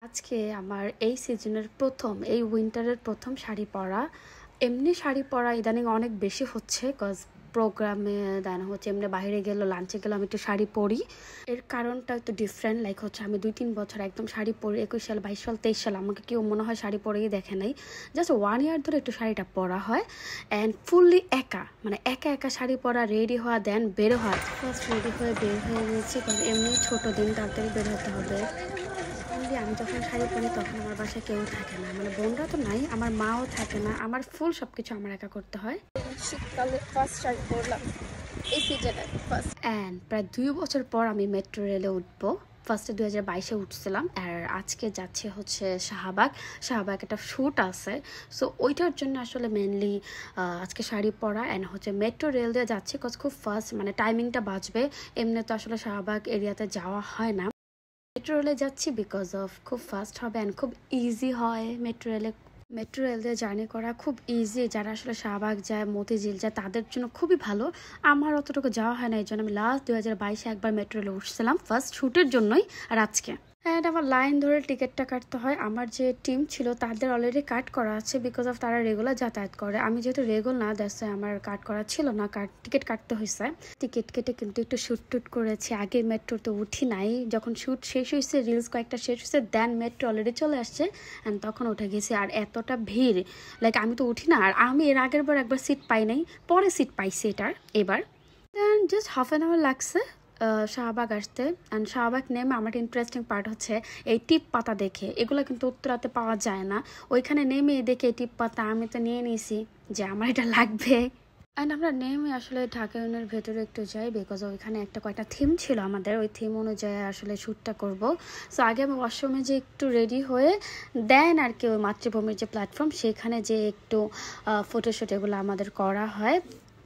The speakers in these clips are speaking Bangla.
আজকে আমার এই সিজনের প্রথম এই উইন্টারের প্রথম শাড়ি পরা। এমনি শাড়ি পরা ইদানিং অনেক বেশি হচ্ছে, কজ প্রোগ্রামে দেন হচ্ছে এমনি বাইরে গেলো লাঞ্চে গেলো আমি একটু শাড়ি পরি। এর কারণটা একটু ডিফারেন্ট, লাইক হচ্ছে আমি 2-3 বছর একদম শাড়ি পরি, 21 সাল 22 সাল 23 সাল আমাকে কেউ মনে হয় শাড়ি পরেই দেখে নাই। জাস্ট 1 ইয়ার ধরে একটু শাড়িটা পরা হয় অ্যান্ড ফুললি একা, মানে একা একা শাড়ি পরা, রেডি হওয়া দেন বের হওয়া। ফার্স্ট রেডি হয়ে বের হয়ে গেছি, কারণ এমনি ছোটো দিন তাড়াতাড়ি বের হতে হবে। আমি যখন শাড়ি পরি তখন আমার বাসায় কেউ থাকে না, মানে বোনরা তো নাই, আমার মাও থাকে না, আমার ফুল সবকিছু আমার একা করতে হয়। শীতকালে ফার্স্ট শাড়ি পরলাম এই সিজনে ফার্স্ট। অ্যান্ড প্রায় 2 বছর পর আমি মেট্রো রেলে উঠবো। ফার্স্টে 2022-এ উঠছিলাম, আর আজকে যাচ্ছে হচ্ছে শাহবাগ একটা শ্যুট আছে, সো ওইটার জন্য আসলে মেনলি আজকে শাড়ি পরা অ্যান্ড হচ্ছে মেট্রো রেল দিয়ে যাচ্ছি, কজ খুব ফাস্ট, মানে টাইমিংটা বাঁচবে। এমনি তো আসলে শাহবাগ এরিয়াতে যাওয়া হয় না, মেট্রো রেলে যাচ্ছি বিকজ অফ খুব ফাস্ট হবে অ্যান্ড খুব ইজি হয়। মেট্রো রেল দিয়ে জার্নি করা খুব ইজি, যারা আসলে শাহবাগ যায় মতিঝিল যায় তাদের জন্য খুবই ভালো। আমার অতটুকু যাওয়া হয় না, এই জন্য আমি লাস্ট 2022-এ একবার মেট্রো রেলে উঠছিলাম ফার্স্ট শ্যুটের জন্যই, আর আজকে অ্যান্ড আমার লাইন ধরে টিকিটটা কাটতে হয়। আমার যে টিম ছিল তাদের অলরেডি কাট করা আছে, বিকজ অফ তারা রেগুলার যাতায়াত করে। আমি যেহেতু রেগুলার না, দ্যাটস আমার কাট করা ছিল না, টিকিট কাটতে হয়েছে। টিকিট কেটে কিন্তু একটু শ্যুট টুট করেছি, আগে মেট্রোতে উঠি নাই। যখন শ্যুট শেষ হয়েছে, রিলস কয়েকটা শেষ হয়েছে, দেন মেট্রো অলরেডি চলে আসছে অ্যান্ড তখন উঠে গেছি। আর এতটা ভিড়, লাইক আমি তো উঠি না, আর আমি এর আগের বার একবার সিট পাই নাই, পরে সিট পাইছি এটার এবার। দেন জাস্ট হাফ অ্যান আওয়ার লাগছে শাহবাগ আসতে। অ্যান্ড শাহবাগ নেমে আমার ইন্টারেস্টিং পার্ট হচ্ছে এই টিপ পাতা দেখে, এগুলো কিন্তু উত্তরাতে পাওয়া যায় না। ওইখানে নেমে দেখে এই টিপ পাতা আমি তো নিয়ে নিয়েছি যে আমার এটা লাগবে। অ্যান্ড আমরা নেমে আসলে ঢাকা ইউনিয়নের ভেতরে একটু যাই, বিকজ ওইখানে কয়েকটা থিম ছিল আমাদের, ওই থিম অনুযায়ী আসলে শ্যুটটা করব। সো আগে আমি ওয়াশরুমে যে একটু রেডি হয়ে দেন আর কি ওই মাতৃভূমির যে প্ল্যাটফর্ম সেখানে যে একটু ফটোশ্যুট এগুলো আমাদের করা হয়।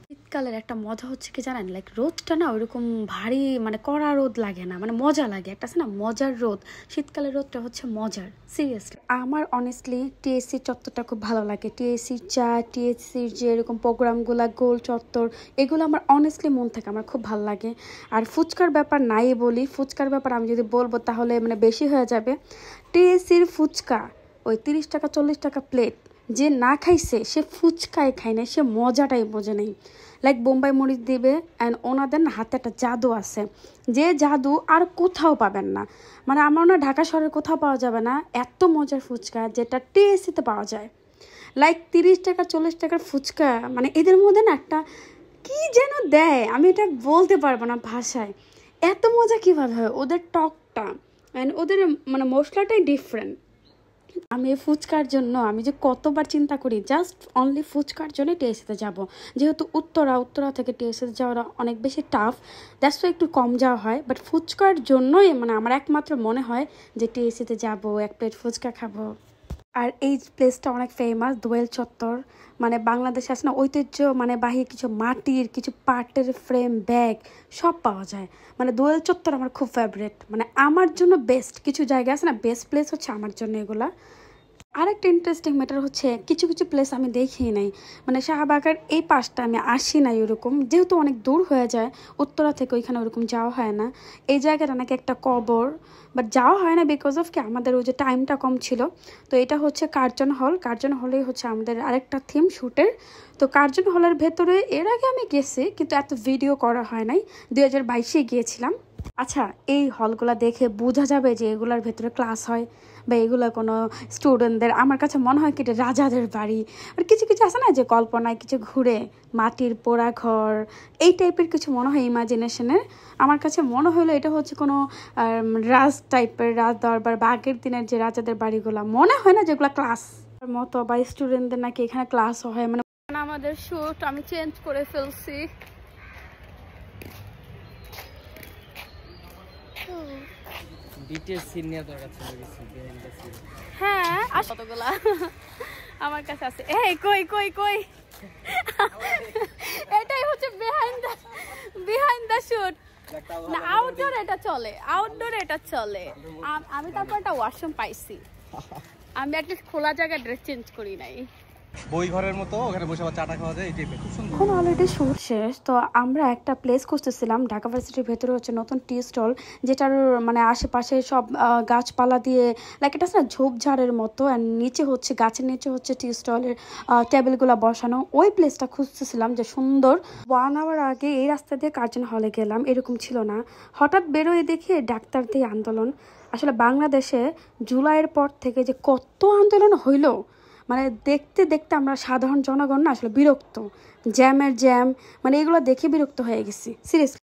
শীতকালের একটা মজা হচ্ছে কি জানেন, লাইক রোদটা না ওইরকম ভারী, মানে কড়া রোদ লাগে না, মানে মজা লাগে, একটা আছে না মজার রোদ। শীতকালের রোদটা হচ্ছে মজার, সিরিয়াসলি। আমার অনেস্টলি টিএসসি চত্বরটা খুব ভালো লাগে। টিএসসির চা, টিএসসির যে এরকম প্রোগ্রামগুলো, গোল চত্বর, এগুলো আমার অনেস্টলি মন থেকে আমার খুব ভালো লাগে। আর ফুচকার ব্যাপার নাই বলি, ফুচকার ব্যাপার আমি যদি বলবো তাহলে মানে বেশি হয়ে যাবে। টিএসসির ফুচকা ওই 30 টাকা 40 টাকা প্লেট, যে না খাইছে সে ফুচকাই খায় না, সে মজাটাই বোঝে নেই। লাইক বোম্বাই মরিচ দিবে অ্যান্ড ওনাদের হাতে একটা জাদু আছে, যে জাদু আর কোথাও পাবেন না, মানে আমার না ঢাকা শহরে কোথাও পাওয়া যাবে না এত মজার ফুচকা যেটা টিএসসিতে পাওয়া যায়। লাইক 30 টাকা 40 টাকার ফুচকা, মানে এদের মধ্যে না একটা কি যেন দেয়, আমি এটা বলতে পারবো না ভাষায়। এত মজা কীভাবে হয় ওদের টকটা, অ্যান্ড ওদের মানে মশলাটাই ডিফারেন্ট। আমি এই ফুচকার জন্য আমি যে কতবার চিন্তা করি, জাস্ট অনলি ফুচকার জন্য টিএসসিতে যাব। যেহেতু উত্তরা থেকে টিএসসিতে যাওয়াটা অনেক বেশি টাফ, দ্যাটস একটু কম যাওয়া হয়, বাট ফুচকার জন্যই মানে আমার একমাত্র মনে হয় যে টিএসসিতে যাব, এক প্লেট ফুচকা খাবো। আর এই প্লেসটা অনেক ফেমাস, দোয়েল চত্বর। মানে বাংলাদেশে আছে না ঐতিহ্য, মানে বাহির কিছু মাটির কিছু পাটের ফ্রেম ব্যাগ সব পাওয়া যায়। মানে দোয়েল চত্বর আমার খুব ফেভারিট, মানে আমার জন্য বেস্ট। কিছু জায়গা আছে না, বেস্ট প্লেস হচ্ছে আমার জন্য এগুলা। আরেকটা ইন্টারেস্টিং ম্যাটার হচ্ছে কিছু কিছু প্লেস আমি দেখি নাই, মানে শাহবাগের এই পাশটা আমি আসি নাই ওরকম, যেহেতু অনেক দূর হয়ে যায় উত্তরা থেকে, ওইখানে ওরকম যাওয়া হয় না। এই জায়গাটা নাকি একটা কবর, বাট যাওয়া হয় না বিকজ অফ কি আমাদের ওই যে টাইমটা কম ছিল। তো এটা হচ্ছে কার্জন হলেই হচ্ছে আমাদের আরেকটা থিম শ্যুটের। তো কার্জন হলের ভেতরে এর আগে আমি গেছি, কিন্তু এত ভিডিও করা হয় নাই, 2022-এ গিয়েছিলাম। আচ্ছা, এই হলগুলা দেখে বোঝা যাবে যে এগুলার ভেতরে ক্লাস হয় বা এগুলো কোনো স্টুডেন্টদের। আমার কাছে মনে হয় কি এটা রাজাদের বাড়ি। আর কিছু কিছু আছে না যে কল্পনায় কিছু ঘুরে, মাটির পোড়া ঘর, এই টাইপের কিছু মনে হয় ইমাজিনেশনের। আমার কাছে মনে হলো এটা হচ্ছে কোনো রাজ টাইপের, রাজ দরবার বা আগের দিনের যে রাজাদের বাড়িগুলো, মনে হয় না যেগুলো ক্লাস মতো বা স্টুডেন্টদের নাকি এখানে ক্লাস হয়। মানে আমাদের শুট আমি চেঞ্জ করে ফেলছি। হ্যাঁ কতগুলা আমার কাছে আছে। এই কই কই কই এটাই হচ্ছে বিহাইন্ড দ্য শুট না, আউটডোর এটা চলে। আমি তারপর একটা ওয়াশরুম পাইছি, আমি একটা খোলা জায়গায় ড্রেস চেঞ্জ করি নাই। বই ঘরের মতো, ওখানে বসে আবার চাটা খাওয়া যায়, এই টাইপের খুব সুন্দর। এখন অলরেডি শুট শেষ, তো আমরা একটা প্লেস খুঁজতেছিলাম ঢাকা ভার্সিটির ভেতরে হচ্ছে নতুন টি স্টল, যেটার মানে আশেপাশে সব গাছপালা দিয়ে লাইক এটা না ঝোপঝাড়ের মতো, অ্যান্ড নিচে হচ্ছে গাছের নিচে হচ্ছে টি স্টলের টেবিলগুলো বসানো। ওই প্লেসটা খুঁজতেছিলাম যে সুন্দর। 1 আওয়ার আগে এই রাস্তা দিয়ে কার্জন হলে গেলাম, এরকম ছিল না। হঠাৎ বেরোয় দেখি ডাক্তারদের আন্দোলন। আসলে বাংলাদেশে জুলাইয়ের পর থেকে যে কত আন্দোলন হইল, মানে দেখতে দেখতে আমরা সাধারণ জনগণ না আসলে বিরক্ত। জ্যামের জ্যাম, মানে এগুলো দেখে বিরক্ত হয়ে গেছি সিরিয়াসলি।